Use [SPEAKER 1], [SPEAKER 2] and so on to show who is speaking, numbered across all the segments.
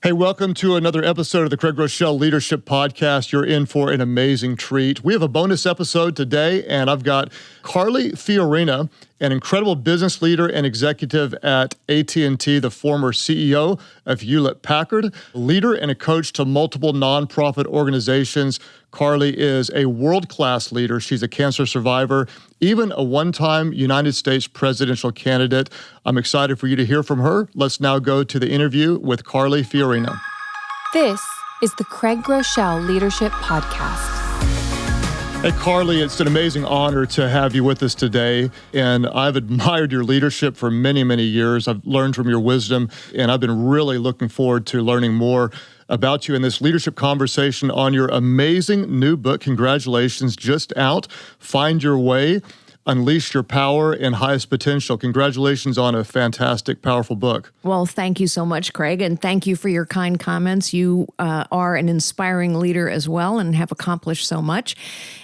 [SPEAKER 1] Hey, welcome to another episode of the Craig Groeschel Leadership Podcast. You're in for an amazing treat. We have a bonus episode today, and I've got Carly Fiorina, an incredible business leader and executive at AT&T, the former CEO of Hewlett-Packard, leader and a coach to multiple nonprofit organizations. Carly is a world-class leader. She's a cancer survivor, even a one-time United States presidential candidate. I'm excited for you to hear from her. Let's now go to the interview with Carly Fiorina.
[SPEAKER 2] This is the Craig Groeschel Leadership Podcast.
[SPEAKER 1] Hey, Carly, it's an amazing honor to have you with us today. And I've admired your leadership for many, many years. I've learned from your wisdom, and I've been really looking forward to learning more about you in this leadership conversation on your amazing new book. Congratulations, just out. Find Your Way, Unleash Your Power and Highest Potential. Congratulations on a fantastic, powerful book.
[SPEAKER 3] Well, thank you so much, Craig, and thank you for your kind comments. You are an inspiring leader as well and have accomplished so much.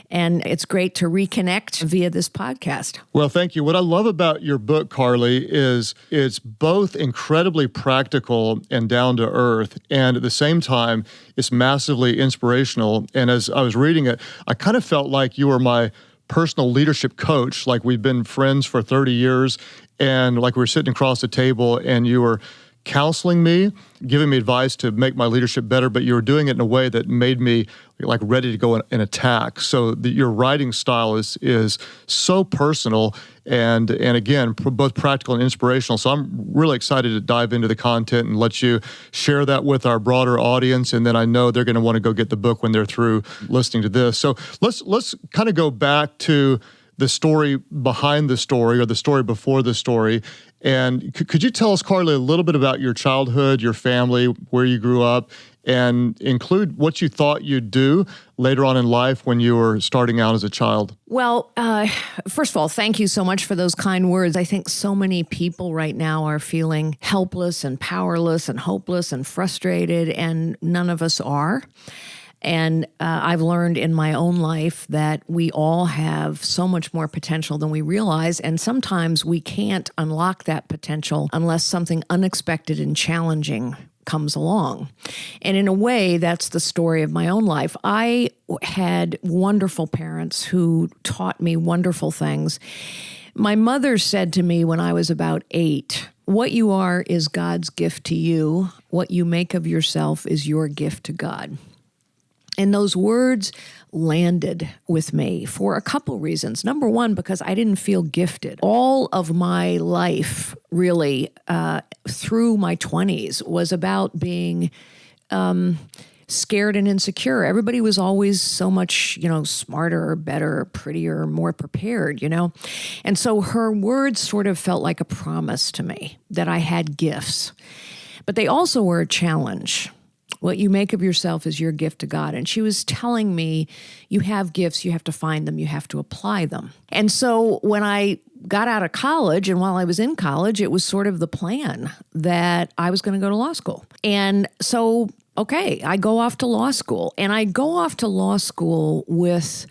[SPEAKER 3] And it's great to reconnect via this podcast.
[SPEAKER 1] Well, thank you. What I love about your book, Carly, is it's both incredibly practical and down to earth, and at the same time, it's massively inspirational. And as I was reading it, I kind of felt like you were my personal leadership coach, like we've been friends for 30 years, and like we were sitting across the table and you were counseling me, giving me advice to make my leadership better, but you were doing it in a way that made me like ready to go and attack. So your writing style is so personal and again, both practical and inspirational. So I'm really excited to dive into the content and let you share that with our broader audience. And then I know they're going to want to go get the book when they're through listening to this. So let's kind of go back to the story behind the story or the story before the story. And could you tell us, Carly, a little bit about your childhood, your family, where you grew up, and include what you thought you'd do later on in life when you were starting out as a child?
[SPEAKER 3] Well, first of all, thank you so much for those kind words. I think so many people right now are feeling helpless and powerless and hopeless and frustrated, and none of us are. And I've learned in my own life that we all have so much more potential than we realize. And sometimes we can't unlock that potential unless something unexpected and challenging comes along. And in a way, that's the story of my own life. I had wonderful parents who taught me wonderful things. My mother said to me when I was about 8, "What you are is God's gift to you. What you make of yourself is your gift to God." And those words landed with me for a couple reasons. Number one, because I didn't feel gifted. All of my life, really, through my 20s, was about being scared and insecure. Everybody was always so much, smarter, better, prettier, more prepared, And so her words sort of felt like a promise to me that I had gifts. But they also were a challenge. What you make of yourself is your gift to God. And she was telling me, you have gifts, you have to find them, you have to apply them. And so when I got out of college, and while I was in college, it was sort of the plan that I was going to go to law school. And so, okay, I go off to law school. And I go off to law school with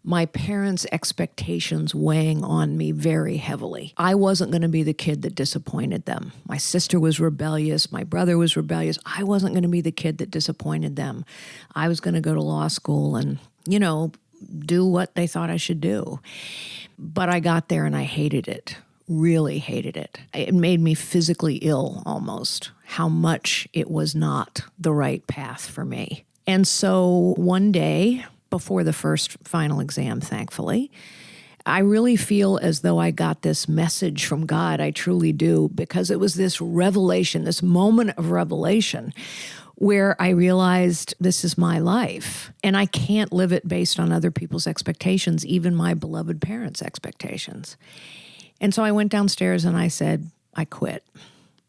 [SPEAKER 3] my parents' expectations weighing on me very heavily. I wasn't going to be the kid that disappointed them. My sister was rebellious. My brother was rebellious. I wasn't going to be the kid that disappointed them. I was going to go to law school and, do what they thought I should do. But I got there and I hated it, really hated it. It made me physically ill almost, how much it was not the right path for me. And so one day, before the first final exam, thankfully, I really feel as though I got this message from God. I truly do, because it was this revelation, this moment of revelation where I realized this is my life and I can't live it based on other people's expectations, even my beloved parents' expectations. And so I went downstairs and I said, I quit.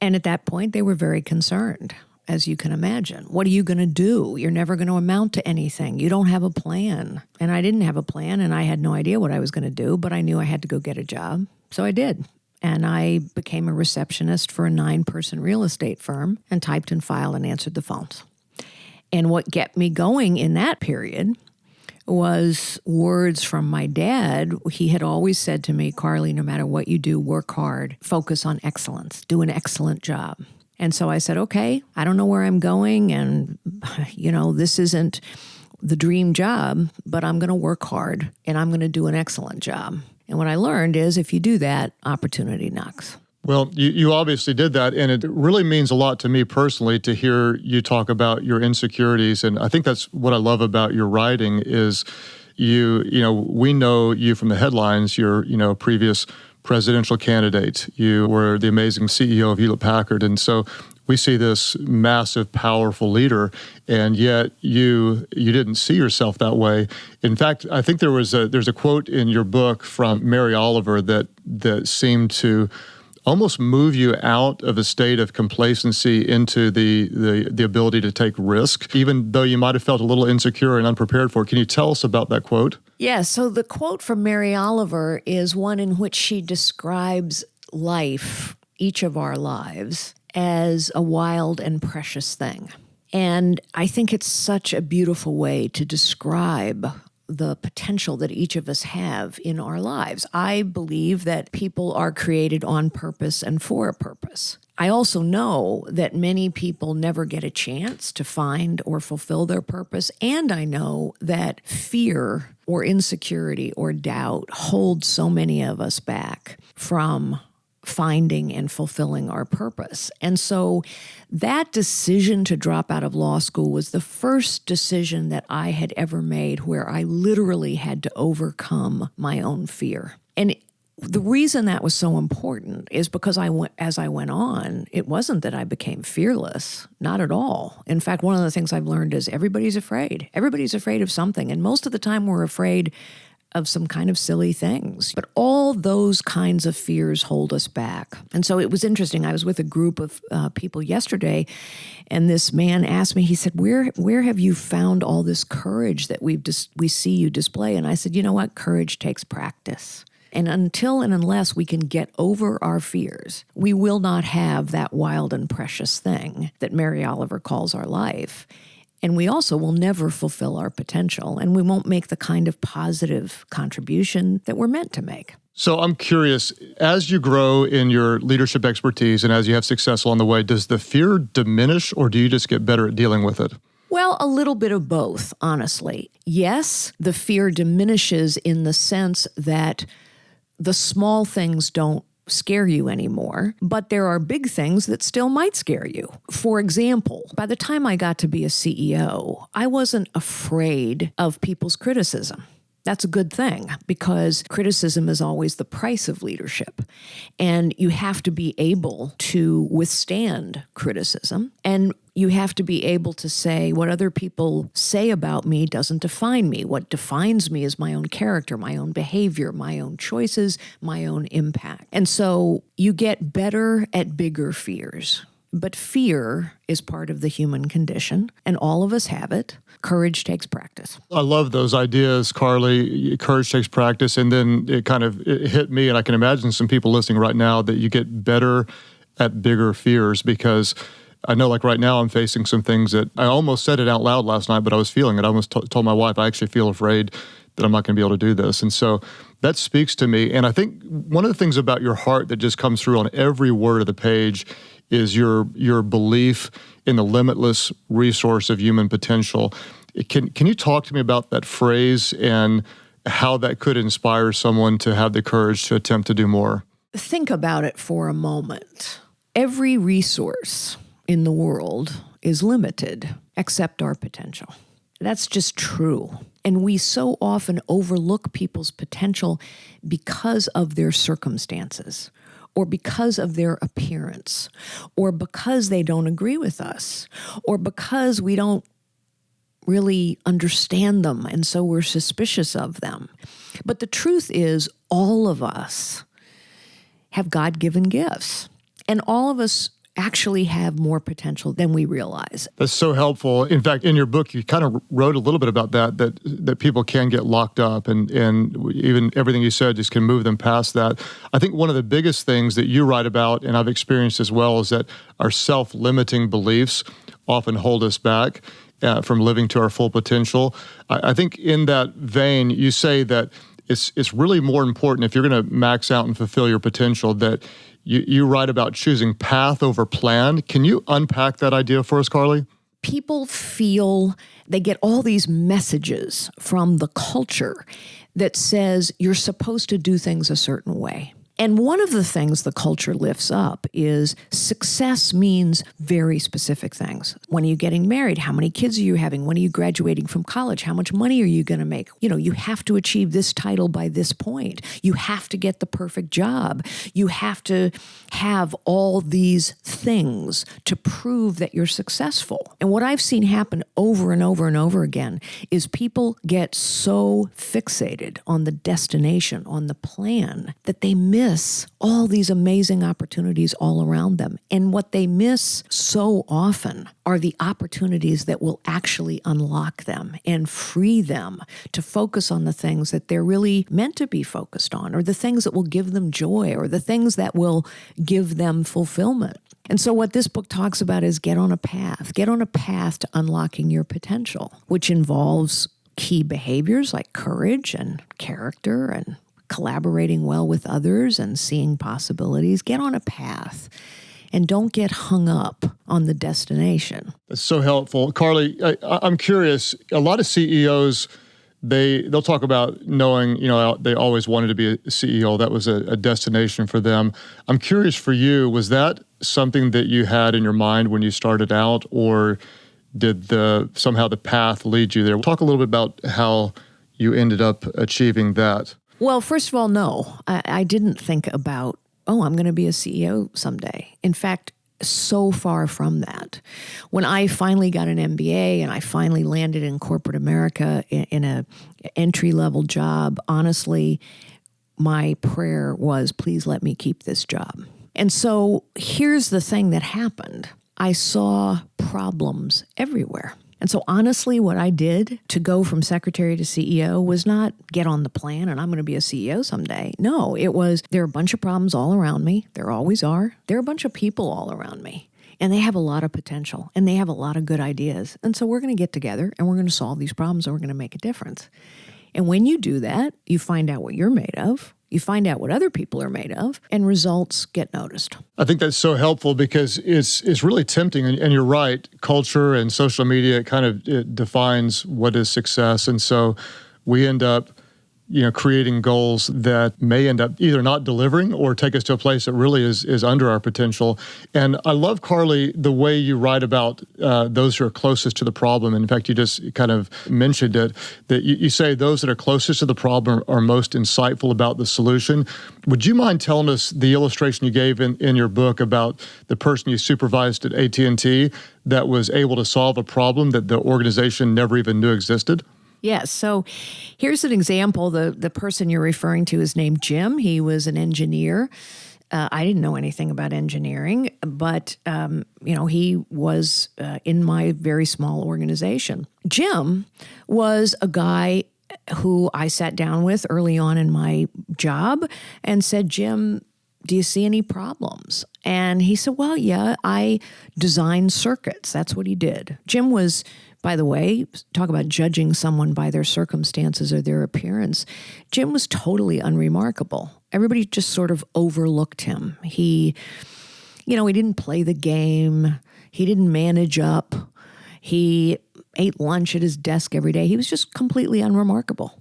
[SPEAKER 3] And at that point, they were very concerned. As you can imagine. What are you going to do? You're never going to amount to anything. You don't have a plan. And I didn't have a plan, and I had no idea what I was going to do, but I knew I had to go get a job. So I did. And I became a receptionist for a 9-person real estate firm and typed and filed and answered the phones. And what kept me going in that period was words from my dad. He had always said to me, Carly, no matter what you do, work hard, focus on excellence, do an excellent job. And so I said, okay, I don't know where I'm going. And, this isn't the dream job, but I'm going to work hard and I'm going to do an excellent job. And what I learned is if you do that, opportunity knocks.
[SPEAKER 1] Well, you obviously did that, and it really means a lot to me personally to hear you talk about your insecurities. And I think that's what I love about your writing is we know you from the headlines. You're, previous presidential candidate. You were the amazing CEO of Hewlett-Packard. And so we see this massive, powerful leader, and yet you didn't see yourself that way. In fact, I think there's a quote in your book from Mary Oliver that seemed to almost move you out of a state of complacency into the ability to take risk, even though you might have felt a little insecure and unprepared for it. Can you tell us about that quote?
[SPEAKER 3] Yeah, so the quote from Mary Oliver is one in which she describes life, each of our lives, as a wild and precious thing. And I think it's such a beautiful way to describe the potential that each of us have in our lives. I believe that people are created on purpose and for a purpose. I also know that many people never get a chance to find or fulfill their purpose. And I know that fear or insecurity or doubt holds so many of us back from finding and fulfilling our purpose. And so that decision to drop out of law school was the first decision that I had ever made where I literally had to overcome my own fear. And the reason that was so important is because as I went on, it wasn't that I became fearless, not at all. In fact, one of the things I've learned is everybody's afraid. Everybody's afraid of something. And most of the time we're afraid of some kind of silly things. But all those kinds of fears hold us back. And so it was interesting. I was with a group of people yesterday, and this man asked me, he said, where have you found all this courage that we see you display? And I said, you know what? Courage takes practice. And until and unless we can get over our fears, we will not have that wild and precious thing that Mary Oliver calls our life. And we also will never fulfill our potential, and we won't make the kind of positive contribution that we're meant to make.
[SPEAKER 1] So I'm curious, as you grow in your leadership expertise and as you have success along the way, does the fear diminish or do you just get better at dealing with it?
[SPEAKER 3] Well, a little bit of both, honestly. Yes, the fear diminishes in the sense that the small things don't scare you anymore, but there are big things that still might scare you. For example, by the time I got to be a CEO, I wasn't afraid of people's criticism. That's a good thing because criticism is always the price of leadership. And you have to be able to withstand criticism. And you have to be able to say what other people say about me doesn't define me. What defines me is my own character, my own behavior, my own choices, my own impact. And so you get better at bigger fears. But fear is part of the human condition, and all of us have it. Courage takes practice.
[SPEAKER 1] I love those ideas, Carly. Courage takes practice. And then it hit me, and I can imagine some people listening right now, that you get better at bigger fears, because I know like right now I'm facing some things that I almost said it out loud last night, but I was feeling it. I almost told my wife, I actually feel afraid that I'm not going to be able to do this. And so that speaks to me. And I think one of the things about your heart that just comes through on every word of the page is your belief in the limitless resource of human potential. Can you talk to me about that phrase and how that could inspire someone to have the courage to attempt to do more?
[SPEAKER 3] Think about it for a moment. Every resource in the world is limited except our potential. That's just true. And we so often overlook people's potential because of their circumstances, or because of their appearance, or because they don't agree with us, or because we don't really understand them, and so we're suspicious of them. But the truth is, all of us have God-given gifts, and all of us actually have more potential than we realize.
[SPEAKER 1] That's so helpful. In fact, in your book, you kind of wrote a little bit about that people can get locked up, and even everything you said just can move them past that. I think one of the biggest things that you write about, and I've experienced as well, is that our self-limiting beliefs often hold us back from living to our full potential. I think in that vein, you say that it's really more important, if you're going to max out and fulfill your potential, that you write about choosing path over plan. Can you unpack that idea for us, Carly?
[SPEAKER 3] People feel they get all these messages from the culture that says you're supposed to do things a certain way. And one of the things the culture lifts up is success means very specific things. When are you getting married? How many kids are you having? When are you graduating from college? How much money are you going to make? You have to achieve this title by this point. You have to get the perfect job. You have to have all these things to prove that you're successful. And what I've seen happen over and over and over again is people get so fixated on the destination, on the plan, that they miss all these amazing opportunities all around them. And what they miss so often are the opportunities that will actually unlock them and free them to focus on the things that they're really meant to be focused on, or the things that will give them joy, or the things that will give them fulfillment. And so what this book talks about is get on a path to unlocking your potential, which involves key behaviors like courage and character and collaborating well with others and seeing possibilities. Get on a path and don't get hung up on the destination.
[SPEAKER 1] That's so helpful. Carly, I'm curious, a lot of CEOs, they'll talk about knowing, they always wanted to be a CEO. That was a destination for them. I'm curious for you, was that something that you had in your mind when you started out, or did somehow the path lead you there? Talk a little bit about how you ended up achieving that.
[SPEAKER 3] Well, first of all, no, I didn't think about, I'm going to be a CEO someday. In fact, so far from that. When I finally got an MBA and I finally landed in corporate America in an entry-level job, honestly, my prayer was, please let me keep this job. And so here's the thing that happened. I saw problems everywhere. And so honestly, what I did to go from secretary to CEO was not get on the plan and I'm going to be a CEO someday. No, it was there are a bunch of problems all around me. There always are. There are a bunch of people all around me. And they have a lot of potential and they have a lot of good ideas. And so we're going to get together and we're going to solve these problems and we're going to make a difference. And when you do that, you find out what you're made of. You find out what other people are made of, and results get noticed.
[SPEAKER 1] I think that's so helpful because it's really tempting, and you're right, culture and social media it defines what is success, and so we end up creating goals that may end up either not delivering or take us to a place that really is under our potential. And I love, Carly, the way you write about those who are closest to the problem. In fact, you just kind of mentioned it, that you say those that are closest to the problem are most insightful about the solution. Would you mind telling us the illustration you gave in your book about the person you supervised at AT&T that was able to solve a problem that the organization never even knew existed?
[SPEAKER 3] Yes. So here's an example. The person you're referring to is named Jim. He was an engineer. I didn't know anything about engineering, but he was in my very small organization. Jim was a guy who I sat down with early on in my job and said, Jim, do you see any problems? And he said, well, yeah, I design circuits. That's what he did. Jim was, by the way, talk about judging someone by their circumstances or their appearance. Jim was totally unremarkable. Everybody just sort of overlooked him. He didn't play the game. He didn't manage up. He ate lunch at his desk every day. He was just completely unremarkable.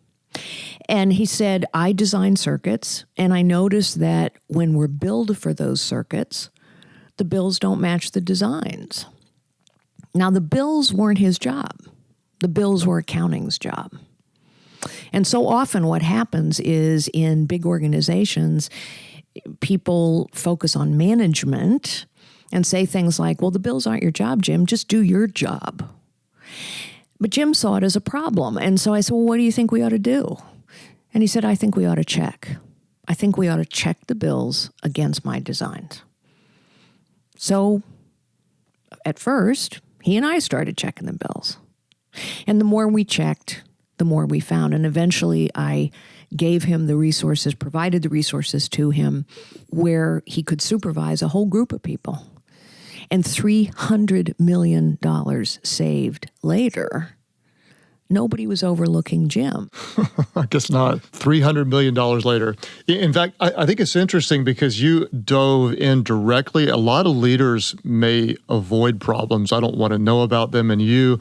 [SPEAKER 3] And he said, I design circuits, and I noticed that when we're billed for those circuits, the bills don't match the designs. Now, the bills weren't his job. The bills were accounting's job. And so often what happens is in big organizations, people focus on management and say things like, well, the bills aren't your job, Jim. Just do your job. But Jim saw it as a problem. And so I said, well, what do you think we ought to do? And he said, I think we ought to check. I think we ought to check the bills against my designs. So at first, he and I started checking the bills. And the more we checked, the more we found. And eventually I gave him the resources, provided the resources to him where he could supervise a whole group of people. And $300 million saved later, nobody was overlooking Jim.
[SPEAKER 1] I guess not. $300 million later. In fact, I think it's interesting because you dove in directly. A lot of leaders may avoid problems. I don't want to know about them. And you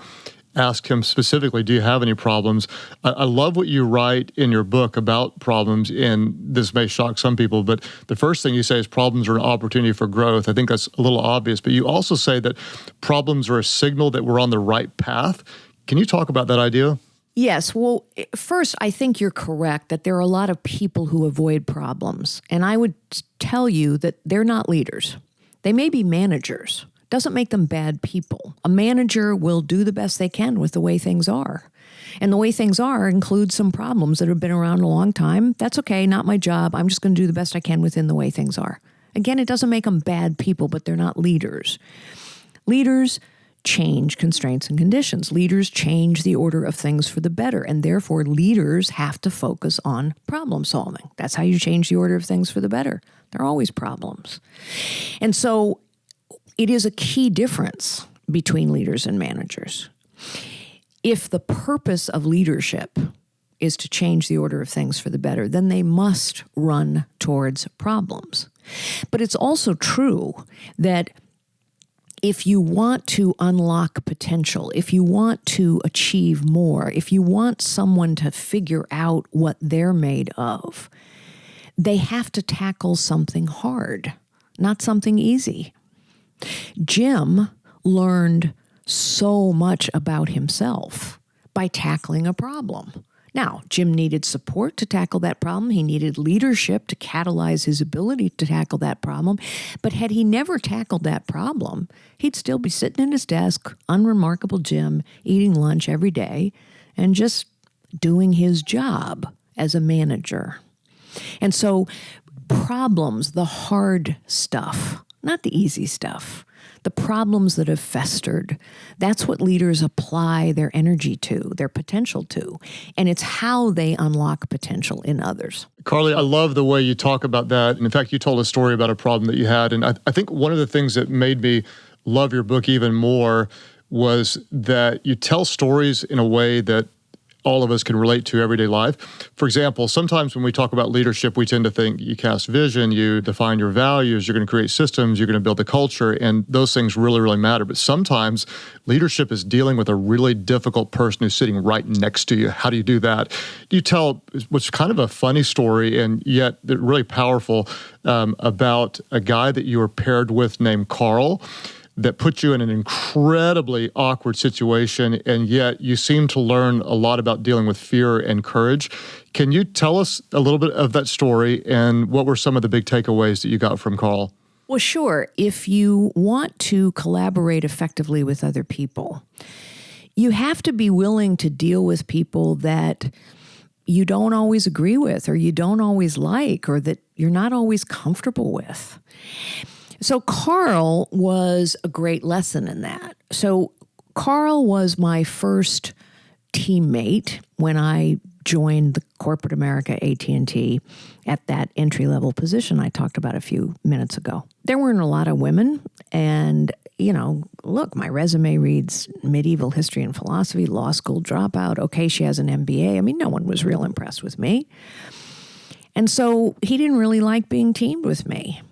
[SPEAKER 1] ask him specifically, do you have any problems? I love what you write in your book about problems, and this may shock some people, but the first thing you say is problems are an opportunity for growth. I think that's a little obvious, but you also say that problems are a signal that we're on the right path. Can you talk about that idea?
[SPEAKER 3] Yes. Well, first, I think you're correct that there are a lot of people who avoid problems. And I would tell you that they're not leaders. They may be managers. Doesn't make them bad people. A manager will do the best they can with the way things are. And the way things are includes some problems that have been around a long time. That's okay, not my job. I'm just going to do the best I can within the way things are. Again, it doesn't make them bad people, but they're not leaders. Leaders change constraints and conditions. Leaders change the order of things for the better, and therefore leaders have to focus on problem solving. That's how you change the order of things for the better. There are always problems. And so it is a key difference between leaders and managers. If the purpose of leadership is to change the order of things for the better, then they must run towards problems. But it's also true that if you want to unlock potential, if you want to achieve more, if you want someone to figure out what they're made of, they have to tackle something hard, not something easy. Jim learned so much about himself by tackling a problem. Now, Jim needed support to tackle that problem. He needed leadership to catalyze his ability to tackle that problem. But had he never tackled that problem, he'd still be sitting at his desk, unremarkable Jim, eating lunch every day and just doing his job as a manager. And so problems, the hard stuff, not the easy stuff, the problems that have festered, that's what leaders apply their energy to, their potential to. And it's how they unlock potential in others.
[SPEAKER 1] Carly, I love the way you talk about that. And in fact, you told a story about a problem that you had. And I think one of the things that made me love your book even more was that you tell stories in a way that all of us can relate to everyday life. For example, sometimes when we talk about leadership, we tend to think you cast vision, you define your values, you're going to create systems, you're going to build a culture, and those things really, really matter. But sometimes leadership is dealing with a really difficult person who's sitting right next to you. How do you do that? You tell what's kind of a funny story, and yet really powerful, about a guy that you were paired with named Carl, that put you in an incredibly awkward situation, and yet you seem to learn a lot about dealing with fear and courage. Can you tell us a little bit of that story, and what were some of the big takeaways that you got from Carl?
[SPEAKER 3] Well, sure. If you want to collaborate effectively with other people, you have to be willing to deal with people that you don't always agree with, or you don't always like, or that you're not always comfortable with. So Carl was a great lesson in that. So Carl was my first teammate when I joined the corporate America AT&T at that entry-level position I talked about a few minutes ago. There weren't a lot of women, and, look, my resume reads medieval history and philosophy, law school dropout. Okay, she has an MBA. I mean, no one was real impressed with me. And so he didn't really like being teamed with me.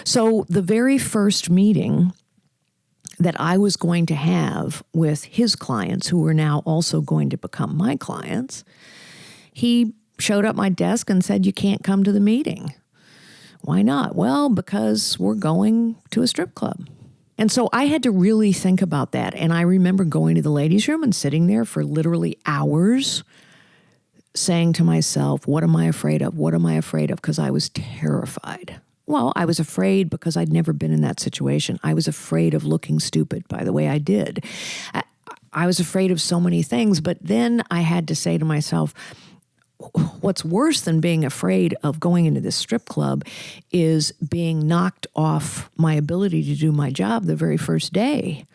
[SPEAKER 3] So the very first meeting that I was going to have with his clients, who were now also going to become my clients, he showed up at my desk and said, "You can't come to the meeting." Why not? Well, because we're going to a strip club. And so I had to really think about that. And I remember going to the ladies' room and sitting there for literally hours saying to myself, what am I afraid of? What am I afraid of? Because I was terrified. Well, I was afraid because I'd never been in that situation. I was afraid of looking stupid by the way I did. I was afraid of so many things, but then I had to say to myself, what's worse than being afraid of going into this strip club is being knocked off my ability to do my job the very first day.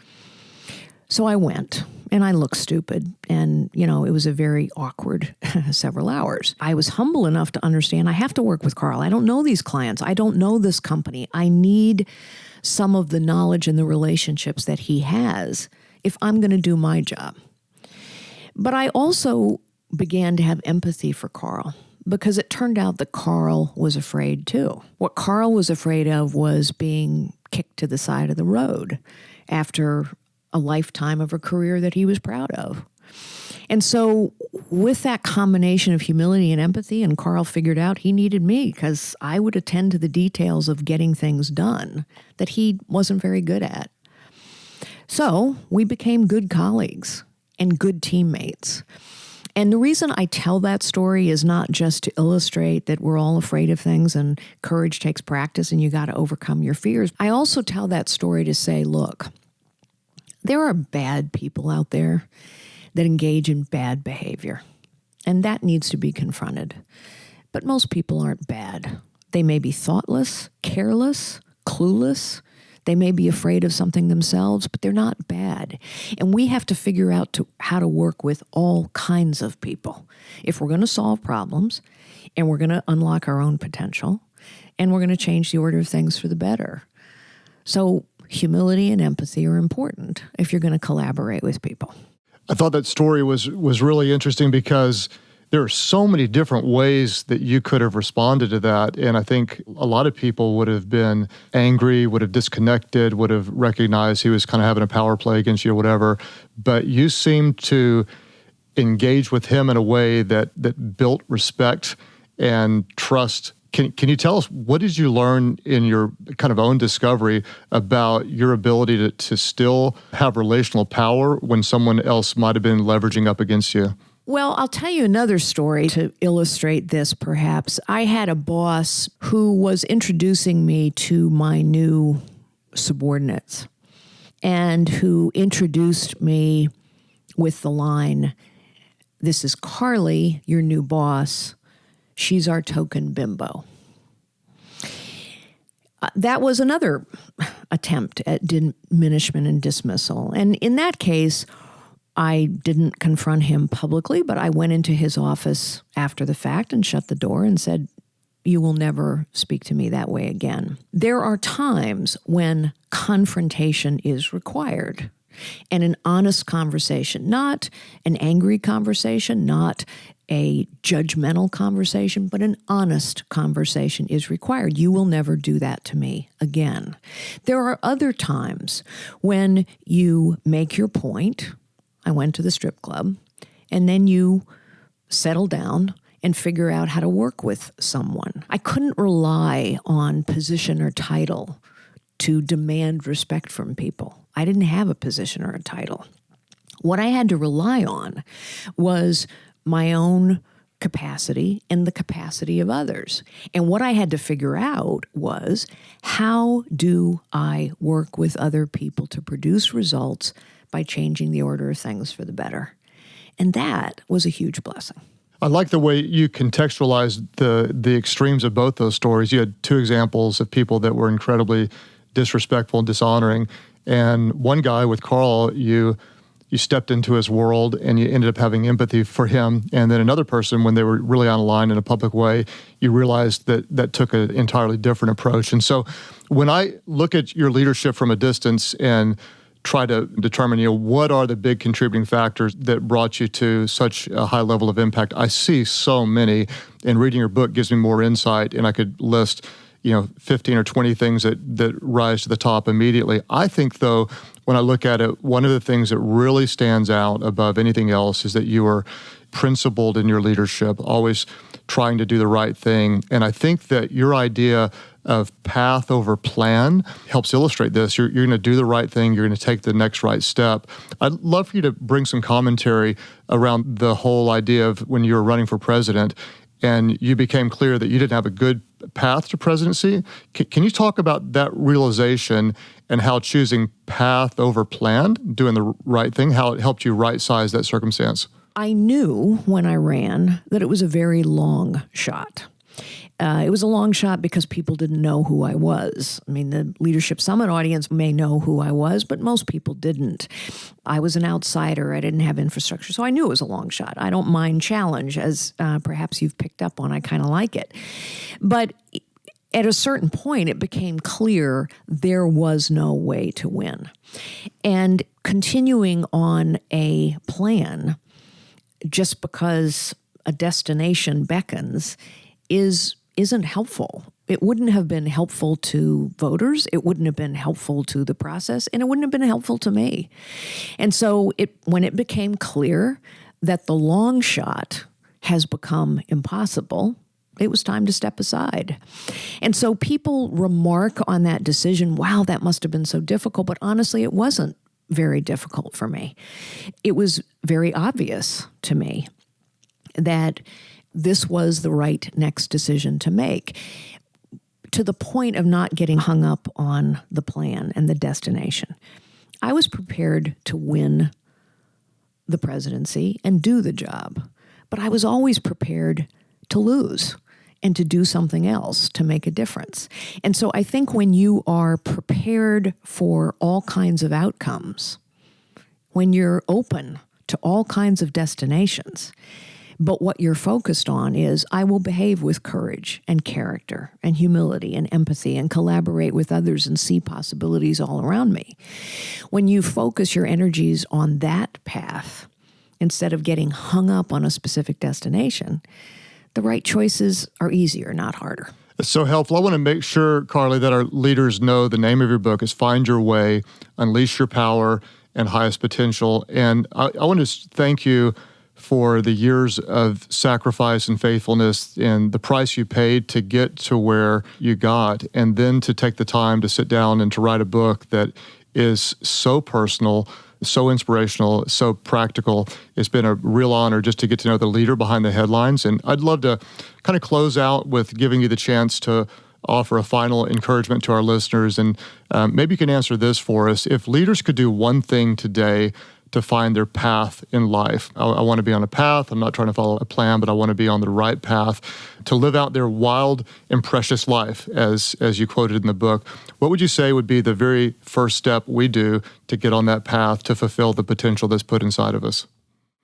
[SPEAKER 3] So I went, and I looked stupid, and, it was a very awkward several hours. I was humble enough to understand I have to work with Carl. I don't know these clients. I don't know this company. I need some of the knowledge and the relationships that he has if I'm going to do my job. But I also began to have empathy for Carl because it turned out that Carl was afraid too. What Carl was afraid of was being kicked to the side of the road after a lifetime of a career that he was proud of. And so with that combination of humility and empathy, and Carl figured out he needed me because I would attend to the details of getting things done that he wasn't very good at. So we became good colleagues and good teammates. And the reason I tell that story is not just to illustrate that we're all afraid of things and courage takes practice and you got to overcome your fears. I also tell that story to say, look, there are bad people out there that engage in bad behavior, and that needs to be confronted. But most people aren't bad. They may be thoughtless, careless, clueless. They may be afraid of something themselves, but they're not bad. And we have to figure out how to work with all kinds of people if we're going to solve problems and we're going to unlock our own potential and we're going to change the order of things for the better. So humility and empathy are important if you're going to collaborate with people.
[SPEAKER 1] I thought that story was really interesting because there are so many different ways that you could have responded to that. And I think a lot of people would have been angry, would have disconnected, would have recognized he was kind of having a power play against you or whatever. But you seemed to engage with him in a way that built respect and trust. Can you tell us, what did you learn in your kind of own discovery about your ability to still have relational power when someone else might have been leveraging up against you?
[SPEAKER 3] Well, I'll tell you another story to illustrate this, perhaps. I had a boss who was introducing me to my new subordinates and who introduced me with the line, "This is Carly, your new boss. She's our token bimbo." That was another attempt at diminishment and dismissal. And in that case, I didn't confront him publicly, but I went into his office after the fact and shut the door and said, "You will never speak to me that way again." There are times when confrontation is required and an honest conversation, not an angry conversation, not a judgmental conversation, but an honest conversation is required. You will never do that to me again. There are other times when you make your point. I went to the strip club, and then you settle down and figure out how to work with someone. I couldn't rely on position or title to demand respect from people. I didn't have a position or a title. What I had to rely on was my own capacity and the capacity of others. And what I had to figure out was, how do I work with other people to produce results by changing the order of things for the better? And that was a huge blessing.
[SPEAKER 1] I like the way you contextualized the extremes of both those stories. You had two examples of people that were incredibly disrespectful and dishonoring. And one guy with Carl, you stepped into his world and you ended up having empathy for him. And then another person, when they were really on a line in a public way, you realized that took an entirely different approach. And so when I look at your leadership from a distance and try to determine, what are the big contributing factors that brought you to such a high level of impact, I see so many. And reading your book gives me more insight, and I could list 15 or 20 things that rise to the top immediately. I think, though, when I look at it, one of the things that really stands out above anything else is that you are principled in your leadership, always trying to do the right thing. And I think that your idea of path over plan helps illustrate this. You're going to do the right thing. You're going to take the next right step. I'd love for you to bring some commentary around the whole idea of when you were running for president and you became clear that you didn't have a good path to presidency. Can you talk about that realization and how choosing path over plan, doing the right thing, how it helped you right-size that circumstance?
[SPEAKER 3] I knew when I ran that it was a very long shot. It was a long shot because people didn't know who I was. I mean, the Leadership Summit audience may know who I was, but most people didn't. I was an outsider. I didn't have infrastructure. So I knew it was a long shot. I don't mind challenge, as perhaps you've picked up on. I kind of like it. But at a certain point, it became clear there was no way to win. And continuing on a plan just because a destination beckons isn't helpful. It wouldn't have been helpful to voters. It wouldn't have been helpful to the process, and it wouldn't have been helpful to me. And so when it became clear that the long shot has become impossible, it was time to step aside. And so people remark on that decision, wow, that must have been so difficult. But honestly, it wasn't very difficult for me. It was very obvious to me that this was the right next decision to make, to the point of not getting hung up on the plan and the destination. I was prepared to win the presidency and do the job, but I was always prepared to lose and to do something else to make a difference. And so I think when you are prepared for all kinds of outcomes, when you're open to all kinds of destinations, but what you're focused on is, I will behave with courage and character and humility and empathy and collaborate with others and see possibilities all around me. When you focus your energies on that path, instead of getting hung up on a specific destination, the right choices are easier, not harder.
[SPEAKER 1] It's so helpful. I want to make sure, Carly, that our leaders know the name of your book is Find Your Way, Unleash Your Power and Highest Potential. And I want to thank you for the years of sacrifice and faithfulness and the price you paid to get to where you got, and then to take the time to sit down and to write a book that is so personal, so inspirational, so practical. It's been a real honor just to get to know the leader behind the headlines. And I'd love to kind of close out with giving you the chance to offer a final encouragement to our listeners. And maybe you can answer this for us. If leaders could do one thing today to find their path in life. I want to be on a path. I'm not trying to follow a plan, but I want to be on the right path to live out their wild and precious life, as you quoted in the book. What would you say would be the very first step we do to get on that path to fulfill the potential that's put inside of us?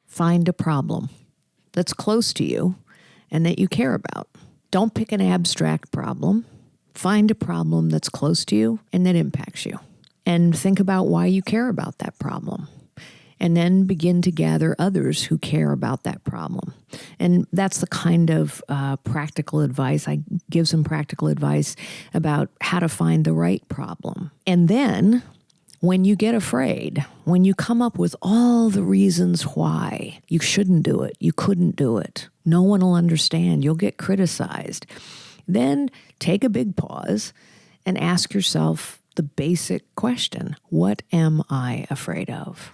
[SPEAKER 3] Find a problem that's close to you and that you care about. Don't pick an abstract problem. Find a problem that's close to you and that impacts you. And think about why you care about that problem. And then begin to gather others who care about that problem. And that's the kind of practical advice. I give some practical advice about how to find the right problem. And then when you get afraid, when you come up with all the reasons why you shouldn't do it, you couldn't do it, no one will understand, you'll get criticized, then take a big pause and ask yourself the basic question, what am I afraid of?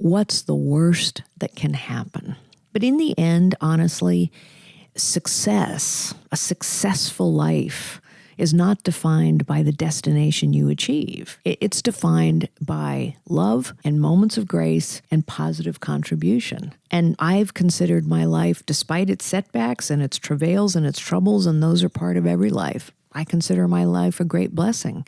[SPEAKER 3] What's the worst that can happen? But in the end, honestly, success, a successful life, is not defined by the destination you achieve. It's defined by love and moments of grace and positive contribution. And I've considered my life, despite its setbacks and its travails and its troubles, and those are part of every life, I consider my life a great blessing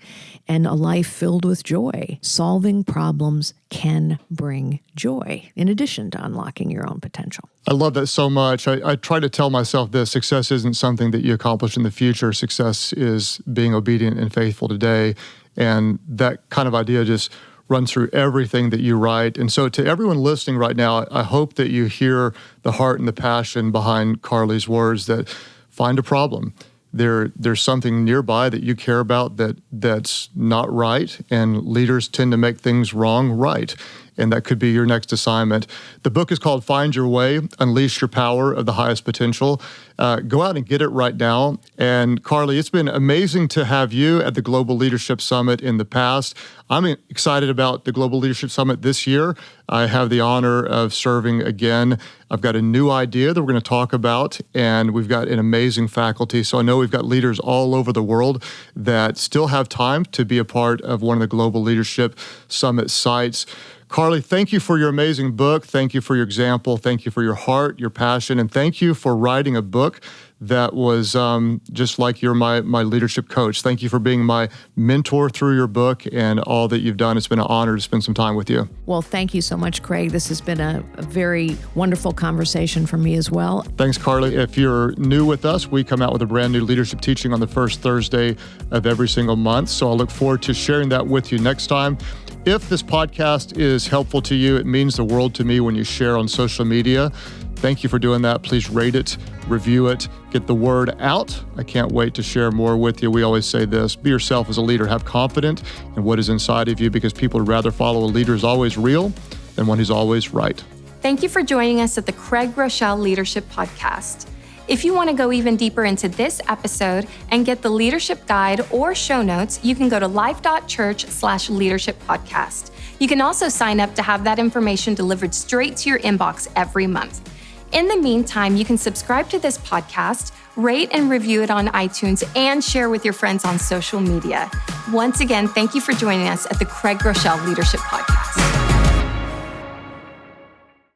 [SPEAKER 3] and a life filled with joy. Solving problems can bring joy, in addition to unlocking your own potential.
[SPEAKER 1] I love that so much. I try to tell myself this: success isn't something that you accomplish in the future. Success is being obedient and faithful today. And that kind of idea just runs through everything that you write. And so to everyone listening right now, I hope that you hear the heart and the passion behind Carly's words, that find a problem. There's something nearby that you care about that's not right, and leaders tend to make things wrong right. And that could be your next assignment. The book is called Find Your Way, Unleash Your Power of the Highest Potential. Go out and get it right now. And Carly, it's been amazing to have you at the Global Leadership Summit in the past. I'm excited about the Global Leadership Summit this year. I have the honor of serving again. I've got a new idea that we're going to talk about, and we've got an amazing faculty. So I know we've got leaders all over the world that still have time to be a part of one of the Global Leadership Summit sites. Carly, thank you for your amazing book. Thank you for your example. Thank you for your heart, your passion, and thank you for writing a book that was just like you're my leadership coach. Thank you for being my mentor through your book and all that you've done. It's been an honor to spend some time with you.
[SPEAKER 3] Well, thank you so much, Craig. This has been a very wonderful conversation for me as well.
[SPEAKER 1] Thanks, Carly. If you're new with us, we come out with a brand new leadership teaching on the first Thursday of every single month. So I'll look forward to sharing that with you next time. If this podcast is helpful to you, it means the world to me when you share on social media. Thank you for doing that. Please rate it, review it, get the word out. I can't wait to share more with you. We always say this: be yourself as a leader. Have confidence in what is inside of you, because people would rather follow a leader who's always real than one who's always right.
[SPEAKER 2] Thank you for joining us at the Craig Groeschel Leadership Podcast. If you want to go even deeper into this episode and get the leadership guide or show notes, you can go to Life.Church/leadership podcast. You can also sign up to have that information delivered straight to your inbox every month. In the meantime, you can subscribe to this podcast, rate and review it on iTunes, and share with your friends on social media. Once again, thank you for joining us at the Craig Groeschel Leadership Podcast.